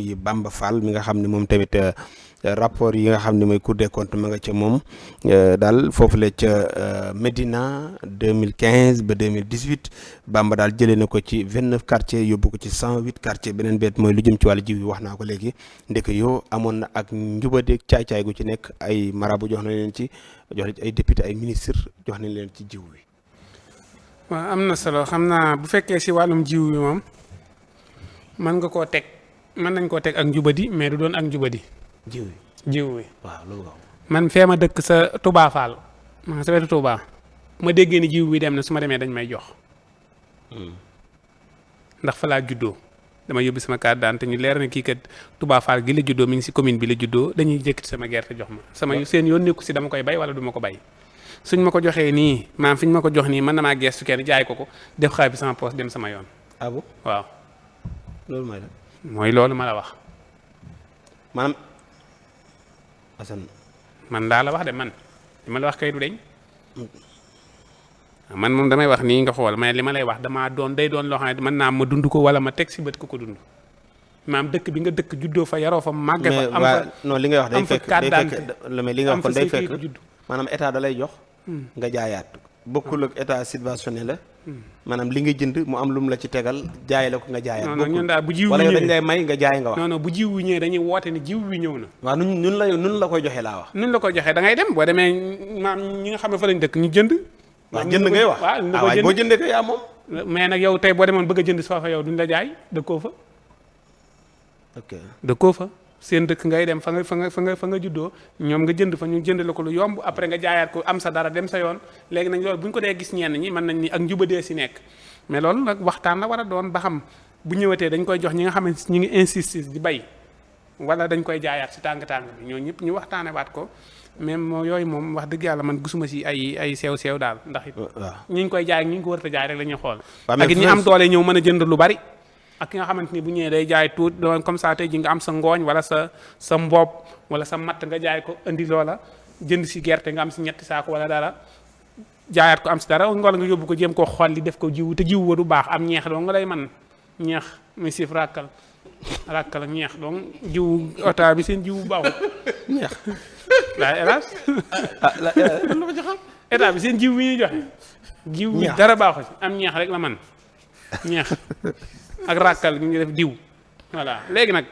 Bamba Fall mi nga xam ne moom tamit rapport yi nga xam ne mooy Cour des comptes ma nga ca moom daal foofu la ca Médina 2015 ba 2018 Bamba daal jëlee na ko ci 29 quartiers yóbbu ko ci 108 quartiers beneen beet mooy lu jëm ci wàllu jiw yi wax naa ko léegi ndek yoo amoon na ak njubadeeg caay-caay gu ci nekk ay marabu jox na leen ci ay député ay ministre jox nañ leen ci jiw wi. waaw am na solo xam naa bu fekkee si wàllum jiw bi moom mën nañ koo teg ak njubadi mais du doon ak njubadi. jiw wi waaw loolu man fee ma dëkk sa Touba Fall ma sa wetu Touba ma déggee ni jiw bi dem na su ma demee dañ may jox ndax fa laa juddoo dama yóbbu sama carte d'identité ñu leer na kii kat Touba Fall gi la juddoo mi ngi si commune bi la juddoo dañuy jëkkati sama gerte jox ma sama seen yoon nekku si dama koy bay wala du ma ko bay suñ ma ko joxee nii maam fi ñu ma ko jox nii mën na maa gestu kenn jaay ko def xaalis bi sama poche dem sama yoon. ah bon waaw loolu mooy la. mooy loolu ma la wax. maanaam Assane. man daa la wax de man li ma la wax kay du deñ man moom damay wax nii nga xool mais li ma lay wax damaa day doon loo xam ne mën naa ma dund ko wala ma teg si bët ko dund maam dëkk bi nga dëkk juddoo fa yaroo fa màgge fa. am fa non li ngay wax day fekk mais li nga wax kon day fekk judd maanaam état da lay jox. nga jaayaat bokkul ak état subventionné la. maanaam li nga jënd mu am lu mu la ci tegal jaay la ko nga jaayaat. non ñun daal bu jiw wi wala ñëwee dañ lay may nga jaay nga wax. non bu jiw wi ñëwee dañuy woote ni jiw wi ñëw na. waaw nun la koy joxe laa wax. nun la koy joxe da ngay dem boo demee maam ñi nga xam ne fa lañ dëkk ñu jënd. waaw jënd ngay wax waaw boo jëndee ko yaa moom. mais nag yow tey boo demoon bëgg a jënd soo fa yow duñ la jaay dëkkoo fa. ok dëkkoo fa seen dëkk ngay dem fa nga juddoo ñoom nga jënd fa ñu jënd la ko lu yomb après nga jaayaat ko am sa dara dem sa yoon léegi nag loolu bu ñu ko dee gis ñenn ñi mën nañ ni ak njubadee si nekk mais loolu nag waxtaan la war a doon ba xam bu ñëwatee dañ koy jox ñi nga xam ne ñi ngi insisté di bay wala dañ koy jaayaat si tàng-tàng bi ñoo ñëpp ñu waxtaane waat ko même yooyu moom wax dëgg yàlla man gisuma si ay sew daal ndax it ñi ngi koy jaay ak ñi ngi ko war a jaay rek la ñuy xool ak it ñi am doole ñëw mën a jënd lu bari ak ki nga xamante ni bu ñëwee day jaay tuut doon comme ça tey ji nga am sa ngooñ wala sa mboob wala sa matt nga jaay ko indi loola jënd si gerte nga am si ñetti saako wala dara jaayaat ko am si dara ngool nga yóbbu ko jéem koo xool li def ko jiwu te jiwu wa du baax am ñeex doo nga lay man ñeex muy siif ràkkal ak ñeex donc jiwu ota bi seen jiwu baaxul ñeex laa hélas état bi seen jiw bi ñuy joxe jiw bi dara baaxu si am ñeex rek la man ñeex ak ràkkal ñu ngi def diw voilà léegi nag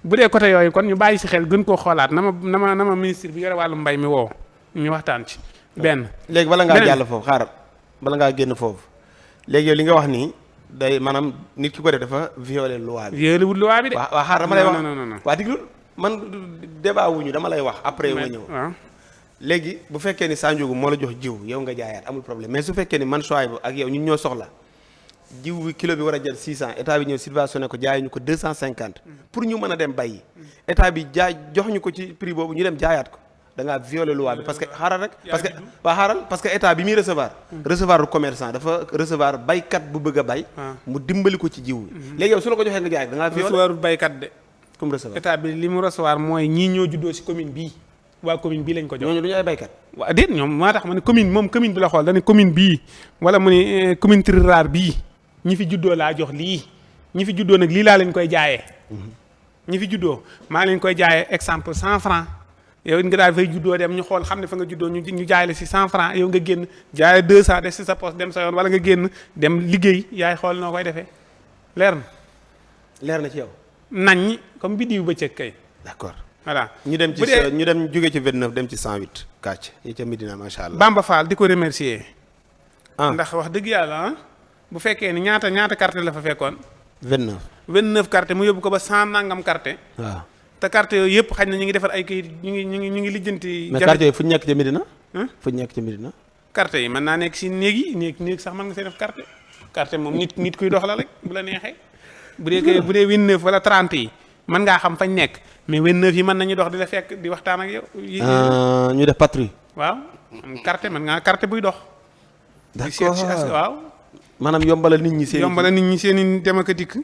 bu dee côté yooyu kon ñu bàyyi si xel gën koo xoolaat na ma ministre bi yore wàllu mbay mi woo ñu waxtaan ci benn. léegi bala ngaa jàll foofu xaaral bala ngaa génn foofu léegi yow li nga wax nii day maanaam nit ki ko def dafa violer loi bi. violer wul loi bi de. waaw xaaral dama lay wax non waa diglul man débat wuñu dama lay wax après ma ñëw. waaw léegi bu fekkee ni Sandiogou moo la jox jiw yow nga jaayaat amul problème mais su fekkee ni man Souhaïbou ak yow ñun ñoo soxla jiw bi kilo bi war a jël 600 état bi ñëw subventionné ko jaay ñu ko 250 pour ñu mën a dem bàyyi état bi jaay jox ñu ko ci prix boobu ñu dem jaayaat ko da ngaa violer loi bi parce que xaaral rek parce que état bi muy recevoir du commerçant dafa recevoir baykat bu bëgg a bay mu dimbali ko ci jiw bi léegi yow su la ko joxee nga jaay da ngaa violer recevoir baykat de comme recevoir état bi li mu recevoir mooy ñii ñoo juddoo si commune bii waa commune bii lañ ko jox ñooñu du ñu ay baykat waaw déet ñoom maa tax ma ne commune bi la xool dañu commune bii wala mu ne commune rurale bii ñi fi juddoo laa jox lii ñi fi juddoo nag lii laa leen koy jaayee ñi fi juddoo maa leen koy jaayee exemple 100 francs yow it nga daal fay juddoo dem ñu xool xam ne fa nga juddoo ñu jaay la si 100 francs yow nga génn jaay 200 def si sa poste dem sa yoon wala nga génn dem liggéey yaay xool noo koy defee leer na ci yow nañ ñi comme biddiw bëccëg kay d'accord voilà ñu dem jóge ci 29 dem ci 108 kàcc yi ca Medina macha allah. Bamba Fall di ko remercier ndax wax dëgg yàlla bu fekkee ni ñaata carte la fa fekkoon. 29 carte mu yóbbu ko ba 100 nangam carte. waaw te carte yooyu yëpp xaj na ñu ngi defar ay kayit ñu ngi lijjanti. mais carte yooyu fu ñu nekk ca Medina. fu ñu nekk ca Medina. carte yi mën naa nekk si néeg néeg sax mën nga see def carte. carte moom nit kuy dox la rek bu la neexee. bu dee 29 wala 30 yi mën ngaa xam fañ nekk mais 29 yi mën nañu dox di la fekk di waxtaan ak yow. ñu def patrouille. waaw carte mën ngaa carte buy dox. d'accord waaw. maanaam yombala nit ñi seen i dem ak a dikk.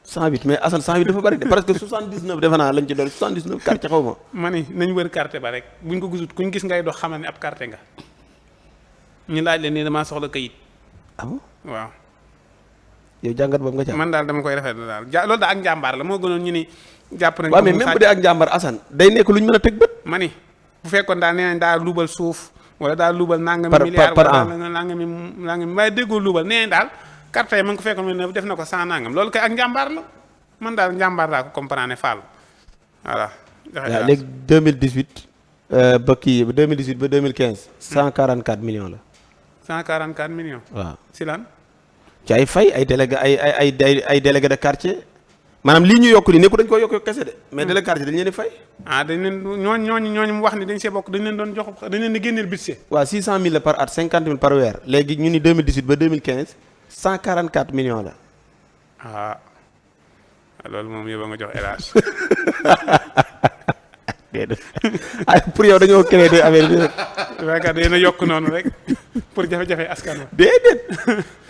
108 mais Assane 108 dafa bari de parce que 79 defe naa lañ ci doon 79 carte xaw ma. ma ni nañ wër carte ba rek buñ ko gisut kuñ gis ngay dox xamal ne ab carte nga ñu laaj leen ne damaa soxla kayit. ah bon waaw. yow jàngat boobu nga ci am. man daal dama koy rafetlu daal loolu daal ak njàmbaar la moo gënoon ñu ni jàpp nañ waaw mais même bu dee ak njàmbaar Assane day nekk lu ñu mën a teg bët. ma ni bu fekkoon daal nee nañ daal luubal suuf wala daal luubal nangami par milliard par wala an nangami waaye déggoo luubal nee nañ daal carte yi ma ngi ko fekkoon ne def na ko 100 nangam loolu kay ak njàmbaar la man daal njàmbaar laa ko comprendre Fall voilà. waaw léegi 2018 ba kii 2018 ba 2015. 144 millions la. 144 millions. waaw si lan. ci ay fay ay délégué ay délégué de quartier maanaam lii ñu yokk nii nekkul dañ ko yokk kese de mais délégué quartier dañ leen di fay. dañ leen ñooñu mu wax ni dañ see bokk dañ leen doon jox dañ leen di génneel budget. waaw 600000 la par at 50000 par weer léegi ñu ni 2018 ba 2015 144 millions la. loolu moom yóbba nga jox élage. ay pour yow dañoo créé des affaires bi rek. yaakaar yéen a yokk noonu rek pour jafe-jafe askan wi. déedéet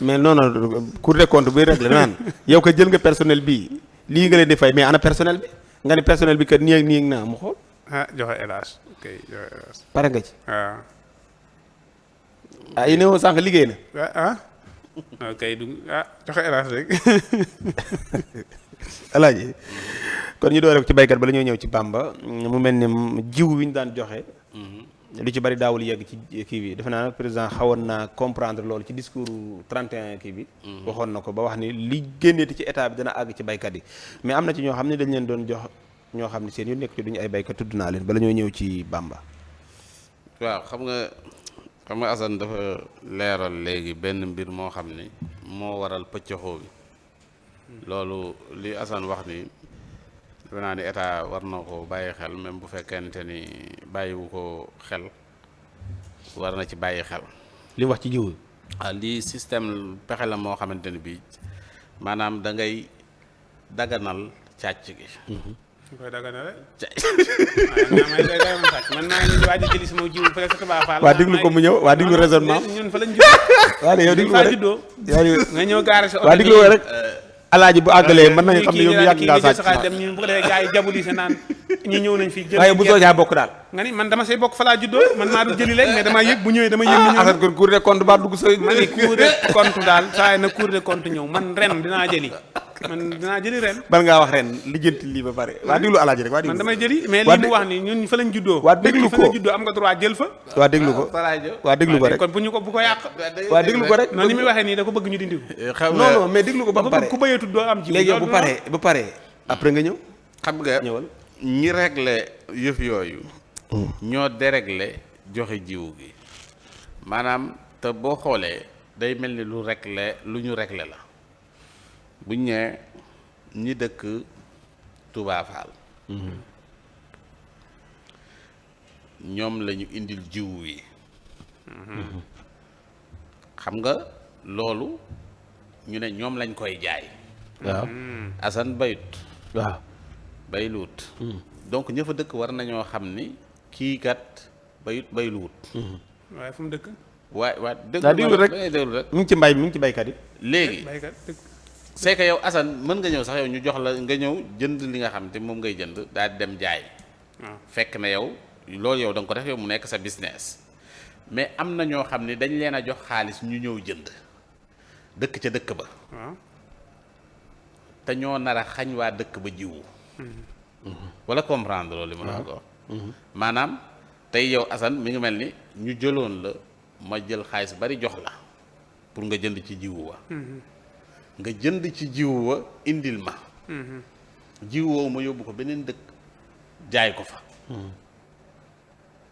mais non non Cour des comptes buy réglé naan yow ko jël nga personnel bii lii nga leen di fay mais ana personnel bi nga ne personnel bi kat nii ak nii ak naa mu xool. joxe élage ok joxe élage. pare nga ci. waaw. yi ne woon sànq liggéey na. ok joxe élage rek. alaaji kon ñu door rek ci baykat ba la ñoo ñëw ci Bamba mu mel ni jiw wi ñu daan joxe. lu ci bari daawul yegg ci kii bi defe naa président xawoon naa comprendre loolu ci discours 31 kii bi. waxoon na ko ba wax ni li génneeti ci état bi dana àgg ci baykat yi mais am na ci ñoo xam ne dañ leen doon jox ñoo xam ne seen yu nekk ci duñu ay baykat tudd naa leen bala ñoo ñëw ci Bamba. waaw xam nga Assane dafa leeral léegi benn mbir moo xam ni moo waral pëccëxoo bi loolu li Assane wax ni defe naa ni état war na ko bàyyi xel même bu fekkente ni bàyyiwu ko xel war na ci bàyyi xel. li wax ci jiw bi. lii système pexe la moo xamante ni bii maanaam da ngay daganal càcc gi. ñu koy daganale. man maa ngi waaj a jëli sama jiw presque baa faal. waa déglu ko mu ñëw waa déglu raisonnement. ñun fa lañ juddoo. waa yow déglu ko rek nga ñëw gaare sa oto. waa déglu ko rek. alaaji bu àggalee mën nañu xam ne yow yàgg ngaa sàcc dem ñu bu ko defee gars yi jabuli sa naan ñu ñëw nañ fii jël waaye bu soo caa bokk daal nga ni man dama say bokk fa laa juddoo man maa du jëli leen mais dama yëg bu ñëwee dama yëg ñu ñëw Assane kon Cour des comptes ba dugg sa ma ni Cour des comptes daal saa na Cour des comptes ñëw man ren dinaa jëli ren bal ngaa wax ren lijjanti lii ba pare waa déglu alaaji rek waa déglu man damay jëli mais lii mu wax ni ñun fa lañ juddoo waa déglu ko fa lañ juddoo am nga droit jël fa waa déglu ko waa déglu ko rek kon bu ko yàq waa déglu ko rek non ni muy waxee nii da ko bëgg ñu dindi ko non mais déglu ko ba pare ku bëyeetul doo am ji léegi yow bu pare après nga ñëw xam nga ñëwal ñi réglé yëf yooyu ñoo déréglé joxe jiwu gi maanaam te boo xoolee day mel ni lu ñu réglé la buñ ñee ñi dëkk Touba Fall ñoom la ñu indil jiwu yi xam nga loolu ñu ne ñoom lañ koy jaay waaw Assane bayut waaw bayluut donc ña fa dëkk war nañoo xam ni kii kat bayluut waaye fu mu dëkk waa déglu rek mu ngi ci mbay mi mu ngi ci baykat yi léegi baykat dëkk c'est que yow Assane mën nga ñëw sax yow ñu jox la nga ñëw jënd li nga xam te moom ngay jënd daal di dem jaay fekk na yow loolu yow da nga ko def yow mu nekk sa business mais am na ñoo xam ne dañ leen a jox xaalis ñu ñëw jënd dëkk ca dëkk ba te ñoo nar a xañ waa dëkk ba jiwu wala comprendre loolu li ma la ko wax maanaam tey yow Assane mi ngi mel ni ñu jëloon la ma jël xaalis bari jox la pour nga jënd ci jiwu wa nga jënd ci jiwu wa indil ma jiwu woowu ma yóbbu ko beneen dëkk jaay ko fa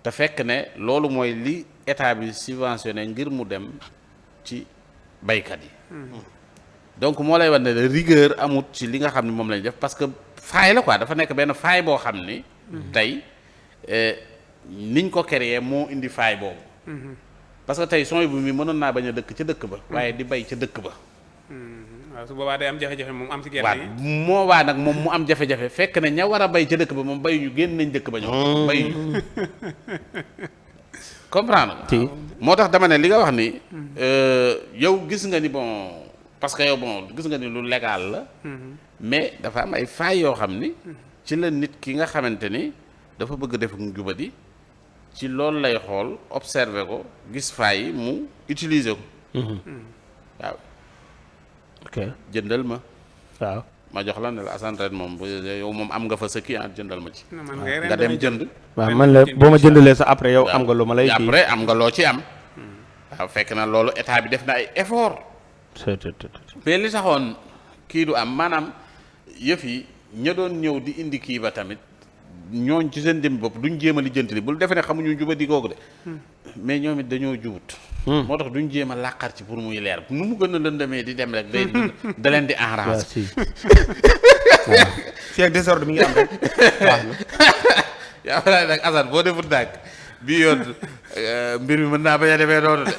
te fekk ne loolu mooy li état bi subventionné ngir mu dem ci baykat yi donc moo lay wan ne rigueur amut ci li nga xam ne moom lañ def parce que faay la quoi dafa nekk benn faay boo xam ni tey niñ ko créé moo indi faay boobu parce que tey sooy bu mi mënoon naa bañ a dëkk ca dëkk ba waaye di bay ca dëkk ba waaw su boobaa day am jafe-jafe moom am ci gerte yi moo waa nag moom mu am jafe-jafe fekk ne ña war a bay ca dëkk ba moom bayuñu génn nañ dëkk ba ñoom bayuñu comprendre moo tax dama ne li nga wax ni yow gis nga ni bon parce que yow bon gis nga ni lu légal la mais dafa am ay faay yoo xam ni ci la nit ki nga xamante ni dafa bëgg def njubadi ci loolu lay xool observer ko gis faay yi mu utiliser ko waaw ok jëndal ma. waaw. ma jox la ne la Assane ren moom yow moom am nga fa sa kii jëndal ma ci. non man ngay ren nga dem jënd. waaw man la boo ma jëndalee sax après yow am nga lu ma lay kii. après am nga loo ci am. waaw fekk na loolu état bi def na ay effort. mais li taxoon kii du am maanaam yëf yi ña doon ñëw di indi kii ba tamit ñooñ ci seen dem bopp duñ jéem a lijjanti li bul defe ne xamuñu juba di googu de. mais ñoom it dañoo jubut. moo tax duñ jéem a làqar ci pour muy leer nu mu gën a lëndamee di dem rek day da leen di arranger. fii ak désordre mi ngi am rek. yaa ngi nag Assane boo defut nag bii yoon mbir mi mën naa bañ a demee noonu de.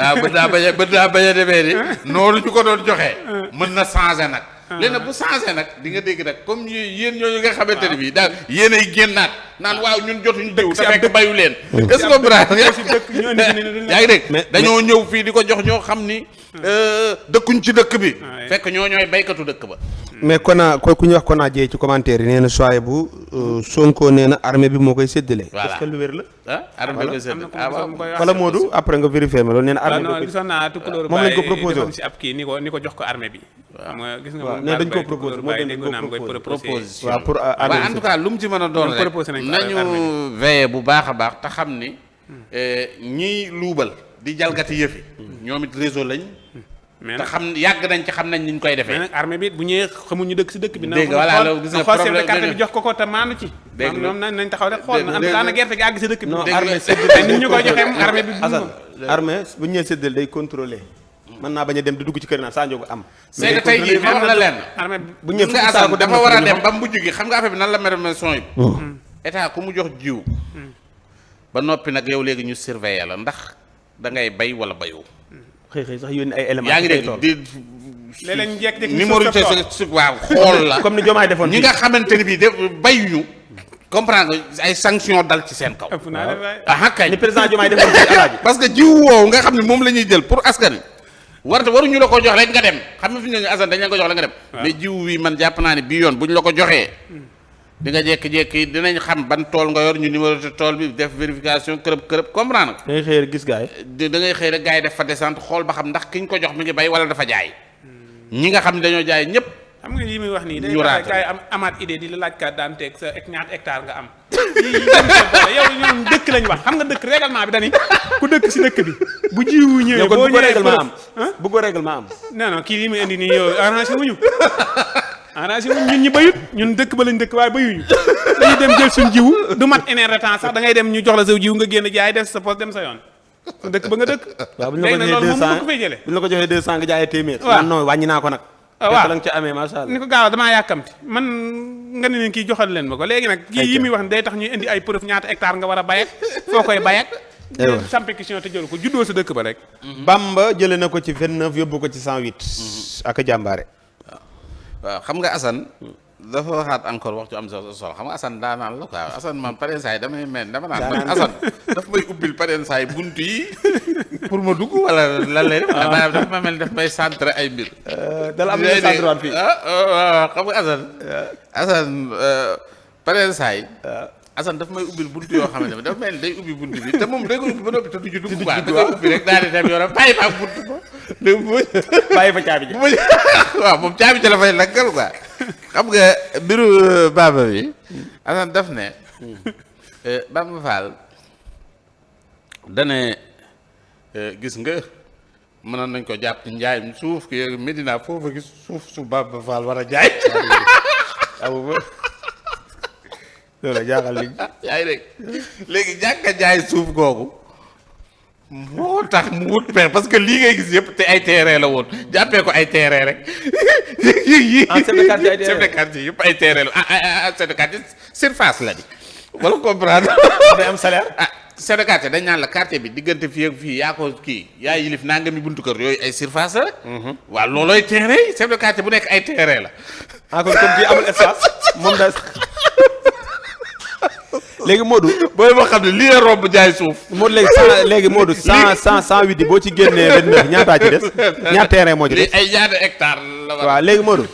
waaw mën naa bañ a demee ni noonu ñu ko doon joxee mën na changer nag. léegi nag bu changé nag di nga dégg nag comme yéen ñooñu nga xamante ne bii daal yéen ay génnaat naan waaw ñun jotuñu jiw te fekk bayu leen. est-ce que comprendre yaa ngi dégg dañoo ñëw fii di ko jox ñoo xam ni dëkkuñ ci dëkk bi. fekk ñoo ñooy baykatu dëkk ba. mais ku ñuy wax Kona Dieye ci commentaire yi nee na choix bu Sonko nee na armée bi moo koy séddale. voilà est-ce que lu wér la. ah armée koy séddale wala Modou après nga vérifier ma loolu nee na armée non gisoon naa tukulóor moom lañ ko proposé woon si ab kii ni ko jox ko armée bi. xam nga gis nga moom nee dañ ko proposé moo dañ ko proposition waaw pour waaw en tout cas lu mu ci mën a doon rek nañu veiller bu baax a baax te xam ni ñiy luubal di jalgati yëfi ñoom it réseau lañ. mais te xam yàgg nañ ci xam nañ ni ñu koy defee. mais nag armée bi bu ñëwee xamuñu dëkk si dëkk bi. dégg nga voilà loolu gis nga problème xool carte bi jox ko te maanu ci. dégg nga ñoom nañ taxaw rek xool na daana gerte gi àgg si dëkk bi. non dégg armée nga nit ñu koy joxee moom armée bi. Assane armée bu ñu nee séddale day contrôler mën naa bañ a dem di dugg ci kër naa Sadio am. c'est que tey jii ma wax la lenn. armée bi bu ñu nga Assane dafa war a dem ba mujj gi xam nga affaire bi nan la mel son yi. état ku mu jox jiw. ba noppi nag yow léegi ñu surveiller la ndax da ngay bay wala bayoo. xëy sax yónni ay éléments. yaa ngi dégg di. léeg-léeg ñu jékki-jékki numéro ci waaw xool la. comme ni Diomaye defoon ñi nga xamante ni bii de bayuñu. comprendre nga ay sanctions dal ci seen kaw. ëpp naa def waay. ah kay ni président Diomaye defoon ci alaaji. parce que jiw woowu nga xam ne moom la ñuy jël pour askan waruñu la ko jox rek nga dem xam nga fi ñu ne Assane dañ la ko jox rek nga dem. mais jiw wi man jàpp naa ne bii yoon bu ñu la ko joxee. di nga jékki-jékki dinañ xam ban tool nga yor ñu numéro de tool bi def vérification kërëb comprendre nga. da ngay xëy rek gis gars yi. da ngay xëy rek gars yi def fa descente xool ba xam ndax ki ñu ko jox mi ngi bay wala dafa jaay. ñi nga xam ne dañoo jaay ñëpp. xam nga lii muy wax nii day ñu raata kay am amaat idée di la laaj carte d'identité sa ñaata hectare nga am. yow ñoom dëkk lañ wax xam nga dëkk règlement bi dañuy ku dëkk si dëkk bi bu jiwu ñëwee. boo ñëwee règlement am bu ko règlement am. non non kii lii muy indi nii yow arrangé wuñu arrangé wuñu ñun ñi bayut ñun dëkk ba lañ dëkk waaye bayuñu dañuy dem jël suñ jiwu du mat une heure de temps sax da ngay dem ñu jox la sa jiwu nga génn jaay def sa poste dem sa yoon sa dëkk ba nga dëkk. waaw bu ñu la ko joxee 200 bu ñu la ko joxee 200 nga jaayee téeméer. waaw non wàññi naa ko nag. waaw la nga ca amee macha allah. ni ko gaaw damaa yàkkamti man nga ne leen kii joxal leen ma ko léegi nag. kii yi muy wax day tax ñuy indi ay preuve ñaata hectare nga war a bay ak foo koy bay ak. sampe question te jëlu ko juddoo sa dëkk ba rek. Bamba jëlee na ko ci 29 yóbbu ko ci 108. ak jàmbaare. waaw xam nga Assane dafa waxaat encore wax ju am solo xam nga Assane daanaan la quoi Assane man pareen saa yi damay mel dama naan man Assane daf may ubbil pareen saa yi bunt yi pour ma dugg wala lan lay def. maanaam dafa ma mel daf may centré ay mbir. dala am na centré waat fii. waaw xam nga Assane pareen saa yi. Assane daf may ubbil bunt yoo xamante ne dafa mel ni day ubbi bunt bi te moom day ko ubbi ba noppi te du ci dugg quoi da koy ubbi rek daal di dem yoonam bàyyi fa bunt ba. bàyyi fa caabi ji. waaw moom caabi ji la fay laggal quoi. xam nga mbiru Bamba bi Assane daf ne Bamba Fall dane gis nga mënoon nañ ko jàpp ci njaayum suuf ki Medina foofa gis suuf su Bamba Fall war a jaay. loolu jaaxal li yaa ngi dégg léegi jàkka jaay suuf googu moo tax mu wut pexe parce que lii ngay gis yëpp te ay terrain la woon jàppee ko ay terrain rek. chef de quartier ay terrain chef de quartier yëpp ay terrain la chef de quartier surface la di. wala comprendre. day am salaire. chef de quartier dañ naan la quartier bi diggante fii ak fii yaa ko kii yaa yilif naa nga mi buntu kër yooyu ay surface la rek. waaw loolooy terrain yi chef de quartier bu nekk ay terrain la. kon comme kii amul espace moom daal. léegi Modou. booy boo xam ne lii la romb jaay suuf. Modou léegi Modou 108 yi boo ci génnee 29 ñaataa ci des ñaata terrain moo ci des. ay ñaata hectare la waaw léegi Modou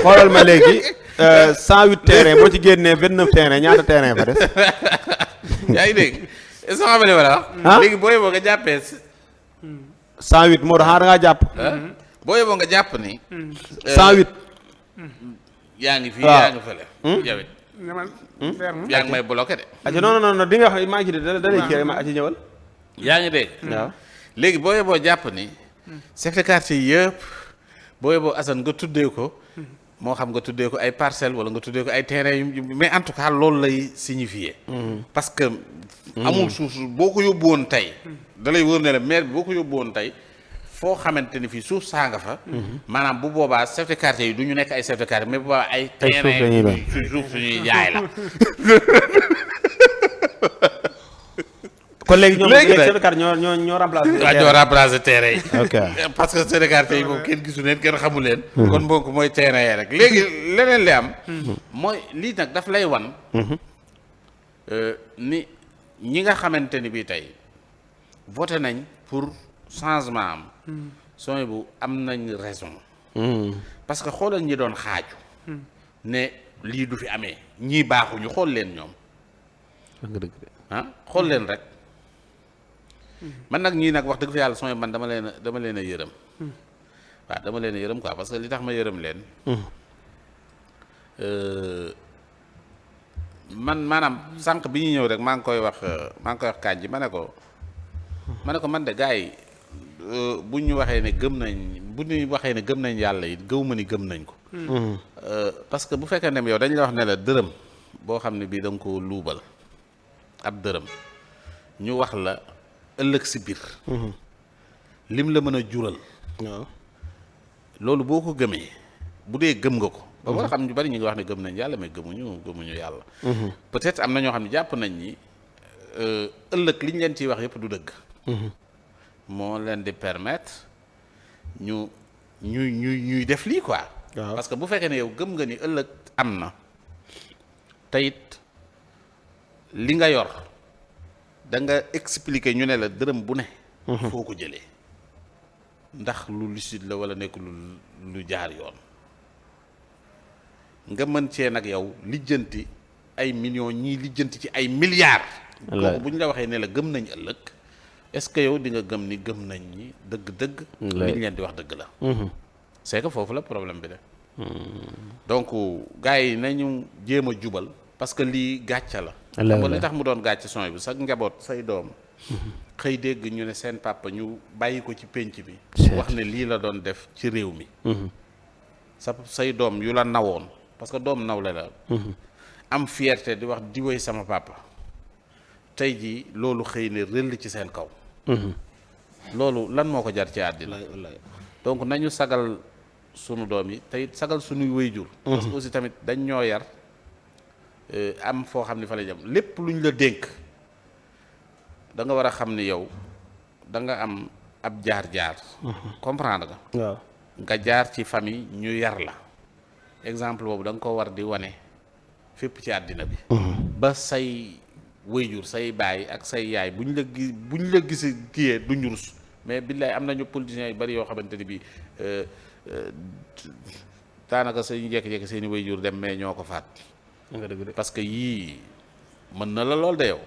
xoolal ma léegi 108 terrain boo ci génnee 29 terrain ñaata terrain fa des. yaa ngi dégg est-ce que xam nga li ma la wax. léegi booy boo nga jàppee. 108 Modou xanaa da ngaa jàpp. boo yeboo nga jàpp ni. 108. yaa ngi fii waaw. yaa ngi fële. yow it yaa ngi may bloqué de. aca non di nga wax maa ngi ci da lay kii rek ma aca ñëwal. yaa ngi dégg. waaw. léegi boo yeboo jàpp ni. chef de quartier yëpp boo yeboo Assane nga tuddee ko. moo xam nga tuddee ko ay parcelles wala nga tuddee ko ay terrain yu mais en tout cas loolu lay signifier. parce que. amul suuf boo ko yóbbu woon tey. da lay wóor ne la maire bi boo ko yóbbu woon tey foo xamante ni fii suuf saa nga fa. maanaam bu boobaa chef de quartier yi du ñu nekk ay chef de quartier mais bu boobaa ay. terrain suuf suñuy jaay la. kon léegi ñoom léegi chef de quartier ñoo remplacé. waaw ñoo remplacé terrain yi. ok parce que chef de quartier yi moom kenn gisu leen kenn xamu leen. kon mbokk mooy terrain yi rek léegi leneen li am. mooy lii nag daf lay wan. ni ñi nga xamante ni bii tey voté nañ pour changement am. sooy bu am nañ raison. parce que xoolal ñi doon xaaju. ne lii du fi amee ñii baaxuñu xool leen ñoom. ah xool leen rek. man nag ñii nag wax dëgg fa yàlla sooy man dama leen a yërëm. waaw dama leen a yërëm quoi parce que li tax ma yërëm leen. man maanaam sànq bi ñu ñëw rek maa ngi koy wax Kandji ma ne ko man de gars yi bu ñu waxee ne gëm nañ yàlla it gëw ma ni gëm nañ ko. parce que bu fekkee ne yow dañ la wax ne la dërëm boo xam ne bii da nga ko luubal ab dërëm ñu wax la ëllëg si biir. lim la mën a jural. waaw loolu boo ko gëmee bu dee gëm nga ko. ba war a xam ñu bari ñu ngi wax ne gëm nañ yàlla mais gëmuñu yàlla. peut-être am na ñoo xam ne jàpp nañ ni ëllëg liñ leen ciy wax yëpp du dëgg. moo leen di permettre ñuy def lii quoi. parce que bu fekkee ne yow gëm nga ni ëllëg am na teyit li nga yor da nga expliquer ñu ne la dërëm bu ne. foo ko jëlee ndax lu lucide la wala nekk lu jaar yoon. nga mën cee nag yow lijjanti ay millions ñii lijjanti ci ay milliards. kooku bu ñu la waxee ne la gëm nañ ëllëg est-ce que yow di nga gëm ni gëm nañ ñi dëgg-dëgg. li ñu leen di wax dëgg la. c'est que foofu la problème bi de. donc gars yi nañu jéem a jubal parce que lii gàcca la. xam nga li tax mu doon gàcc son bi sax njaboot say doom. xëy dégg ñu ne seen papa ñu bàyyi ko ci pénc bi. wax ne lii la doon def ci réew mi. say doom yu la nawoon. parce que doom nawle la. am fierté di wax di woy sama papa tey jii loolu xëy ne rëll ci seen kaw. loolu lan moo ko jar ci àddina. donc nañu sagal sunu doom yi tey sagal sunuy wéyjur. parce que aussi tamit dañ ñoo yar am foo xam ne fa la jëm lépp lu ñu la dénk da nga war a xam ni yow da nga am ab jaar-jaar. comprendre nga. waaw nga jaar ci famille ñu yar la. exemple boobu da nga ko war di wane fépp ci àddina bi. ba say wéyjur say baay ak say yaay buñ la gis kiyee du ñurus mais billaay am nañu politiciens yu bari yoo xamante ni bii daanaka say njekki-jekki seeni wéyjur dem mais ñoo ko faat. parce que yii mën na la lool de yow.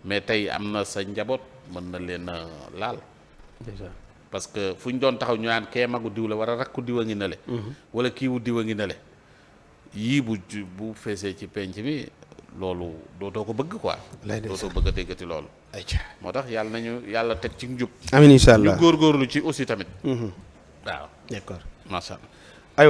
mais tey am na sa njaboot mën na leen a laal. parce que fu ñu doon taxaw ñu naan kee magu diw la war a rakku diw a ngi nale wala kii wu diw a ngi nale yii bu feesee ci penc mi loolu dootoo ko bëgg quoi. dootoo bëgg a déggati loolu. moo tax yàlla nañu yàlla teg ci njub. amiin incha allah ñu góorgóorlu ci aussi tamit. waaw d'accord macha allah.